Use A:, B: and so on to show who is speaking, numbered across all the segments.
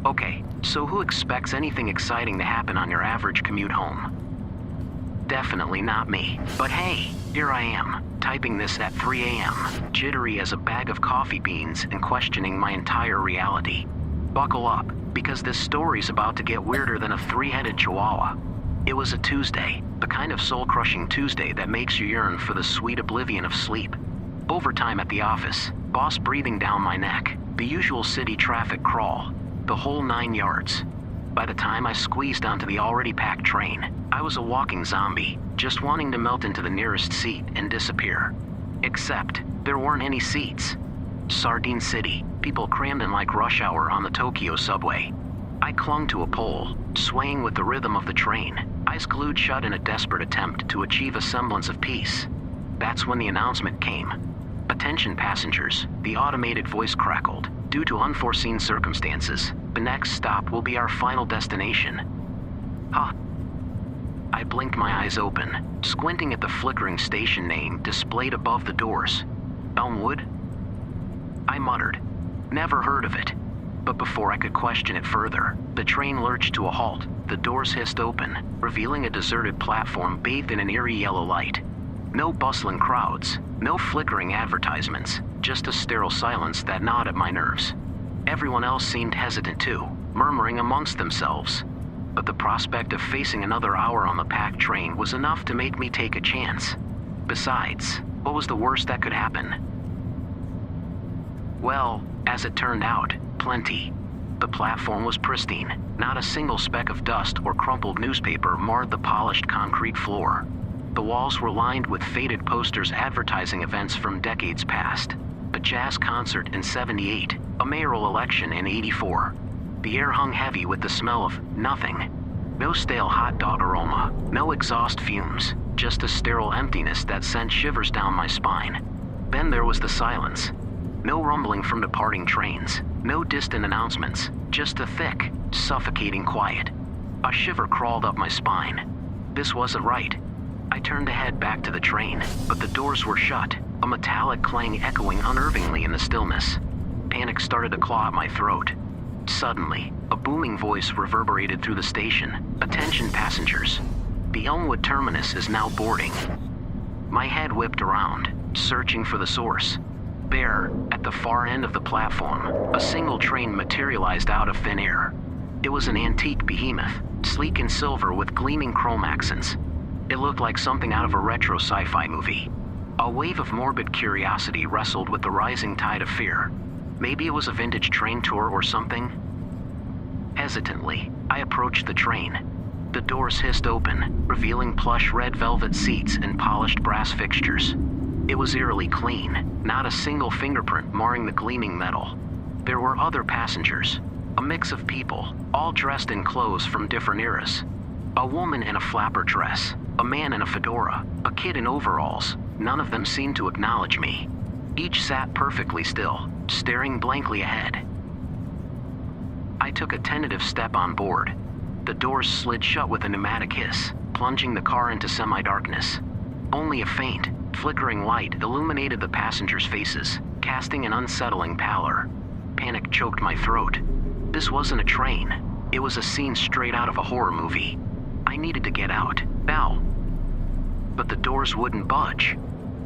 A: Okay, so who expects anything exciting to happen on your average commute home? Definitely not me. But hey, here I am, typing this at 3 a.m., jittery as a bag of coffee beans and questioning my entire reality. Buckle up, because this story's about to get weirder than a three-headed chihuahua. It was a Tuesday, the kind of soul-crushing Tuesday that makes you yearn for the sweet oblivion of sleep. Overtime at the office, boss breathing down my neck, the usual city traffic crawl, the whole 9 yards. By the time I squeezed onto the already packed train, I was a walking zombie, just wanting to melt into the nearest seat and disappear. Except, there weren't any seats. Sardine City, people crammed in like rush hour on the Tokyo subway. I clung to a pole, swaying with the rhythm of the train, eyes glued shut in a desperate attempt to achieve a semblance of peace. That's when the announcement came. Attention passengers, the automated voice crackled. Due to unforeseen circumstances, the next stop will be our final destination. Huh. I blinked my eyes open, squinting at the flickering station name displayed above the doors. Elmwood? I muttered. Never heard of it. But before I could question it further, the train lurched to a halt. The doors hissed open, revealing a deserted platform bathed in an eerie yellow light. No bustling crowds, no flickering advertisements, just a sterile silence that gnawed at my nerves. Everyone else seemed hesitant too, murmuring amongst themselves. But the prospect of facing another hour on the packed train was enough to make me take a chance. Besides, what was the worst that could happen? Well, as it turned out, plenty. The platform was pristine. Not a single speck of dust or crumpled newspaper marred the polished concrete floor. The walls were lined with faded posters advertising events from decades past. A jazz concert in '78, a mayoral election in '84. The air hung heavy with the smell of nothing. No stale hot dog aroma, no exhaust fumes, just a sterile emptiness that sent shivers down my spine. Then there was the silence. No rumbling from departing trains, no distant announcements, just a thick, suffocating quiet. A shiver crawled up my spine. This wasn't right. I turned to head back to the train, but the doors were shut, a metallic clang echoing unnervingly in the stillness. Panic started to claw at my throat. Suddenly, a booming voice reverberated through the station. Attention passengers. The Elmwood terminus is now boarding. My head whipped around, searching for the source. There, at the far end of the platform, a single train materialized out of thin air. It was an antique behemoth, sleek in silver with gleaming chrome accents. It looked like something out of a retro sci-fi movie. A wave of morbid curiosity wrestled with the rising tide of fear. Maybe it was a vintage train tour or something? Hesitantly, I approached the train. The doors hissed open, revealing plush red velvet seats and polished brass fixtures. It was eerily clean, not a single fingerprint marring the gleaming metal. There were other passengers, a mix of people, all dressed in clothes from different eras. A woman in a flapper dress, a man in a fedora, a kid in overalls. None of them seemed to acknowledge me. Each sat perfectly still, staring blankly ahead. I took a tentative step on board. The doors slid shut with a pneumatic hiss, plunging the car into semi-darkness. Only a faint, flickering light illuminated the passengers' faces, casting an unsettling pallor. Panic choked my throat. This wasn't a train. It was a scene straight out of a horror movie. I needed to get out, now. But the doors wouldn't budge.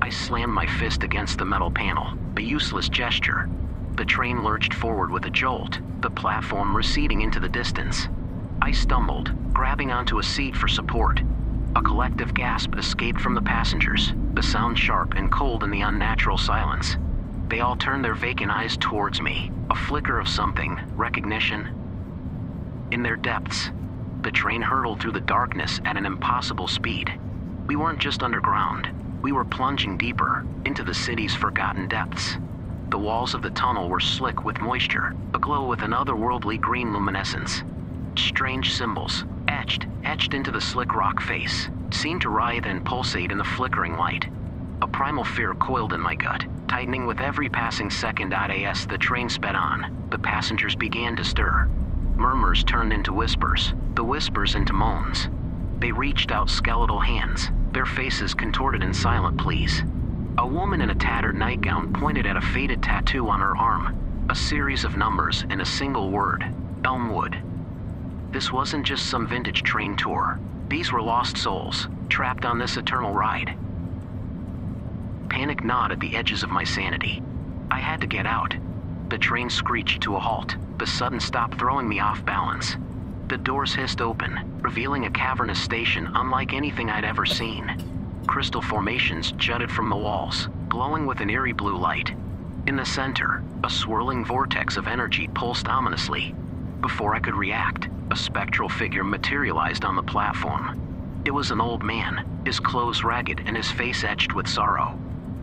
A: I slammed my fist against the metal panel, a useless gesture. The train lurched forward with a jolt, the platform receding into the distance. I stumbled, grabbing onto a seat for support. A collective gasp escaped from the passengers, the sound sharp and cold in the unnatural silence. They all turned their vacant eyes towards me, a flicker of something, recognition. In their depths, the train hurtled through the darkness at an impossible speed. We weren't just underground. We were plunging deeper, into the city's forgotten depths. The walls of the tunnel were slick with moisture, aglow with an otherworldly green luminescence. Strange symbols, etched into the slick rock face, seemed to writhe and pulsate in the flickering light. A primal fear coiled in my gut, tightening with every passing second. As the train sped on, the passengers began to stir. Murmurs turned into whispers, the whispers into moans. They reached out skeletal hands, their faces contorted in silent pleas. A woman in a tattered nightgown pointed at a faded tattoo on her arm, a series of numbers and a single word, Elmwood. This wasn't just some vintage train tour. These were lost souls, trapped on this eternal ride. Panic gnawed at the edges of my sanity. I had to get out. The train screeched to a halt, the sudden stop throwing me off balance. The doors hissed open, revealing a cavernous station unlike anything I'd ever seen. Crystal formations jutted from the walls, glowing with an eerie blue light. In the center, a swirling vortex of energy pulsed ominously. Before I could react, a spectral figure materialized on the platform. It was an old man, his clothes ragged and his face etched with sorrow.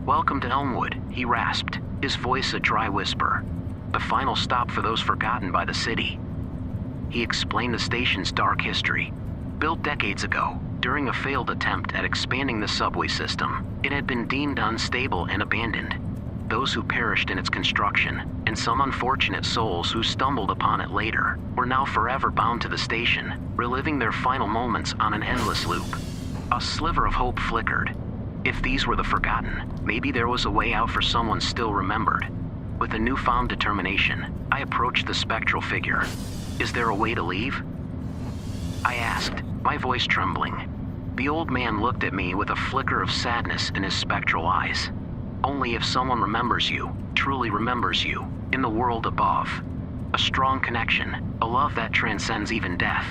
A: "Welcome to Elmwood," he rasped, his voice a dry whisper. "The final stop for those forgotten by the city." He explained the station's dark history. Built decades ago, during a failed attempt at expanding the subway system, it had been deemed unstable and abandoned. Those who perished in its construction, and some unfortunate souls who stumbled upon it later, were now forever bound to the station, reliving their final moments on an endless loop. A sliver of hope flickered. If these were the forgotten, maybe there was a way out for someone still remembered. With a newfound determination, I approached the spectral figure. "Is there a way to leave?" I asked, my voice trembling. The old man looked at me with a flicker of sadness in his spectral eyes. "Only if someone remembers you, truly remembers you, in the world above. A strong connection, a love that transcends even death."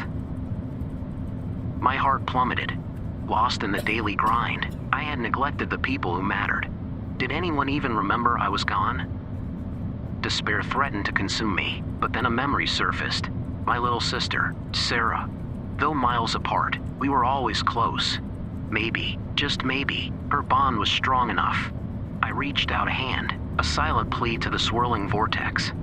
A: My heart plummeted. Lost in the daily grind, I had neglected the people who mattered. Did anyone even remember I was gone? Despair threatened to consume me, but then a memory surfaced. My little sister, Sarah. Though miles apart, we were always close. Maybe, just maybe, her bond was strong enough. I reached out a hand, a silent plea to the swirling vortex.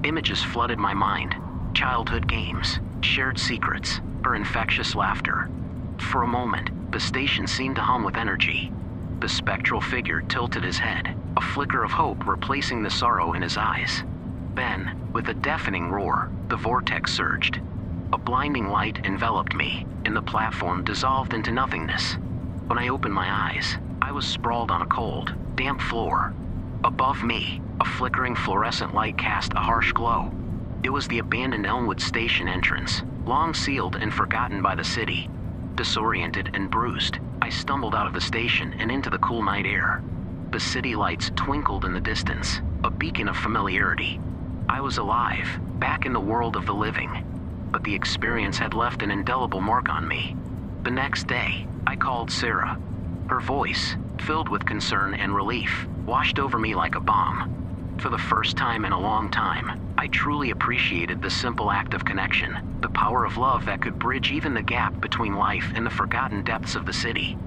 A: Images flooded my mind. Childhood games, shared secrets, her infectious laughter. For a moment, the station seemed to hum with energy. The spectral figure tilted his head, a flicker of hope replacing the sorrow in his eyes. Then, with a deafening roar, the vortex surged. A blinding light enveloped me, and the platform dissolved into nothingness. When I opened my eyes, I was sprawled on a cold, damp floor. Above me, a flickering fluorescent light cast a harsh glow. It was the abandoned Elmwood station entrance, long sealed and forgotten by the city. Disoriented and bruised, I stumbled out of the station and into the cool night air. The city lights twinkled in the distance, a beacon of familiarity. I was alive, back in the world of the living. But the experience had left an indelible mark on me. The next day, I called Sarah. Her voice, filled with concern and relief, washed over me like a bomb. For the first time in a long time, I truly appreciated the simple act of connection, the power of love that could bridge even the gap between life and the forgotten depths of the city.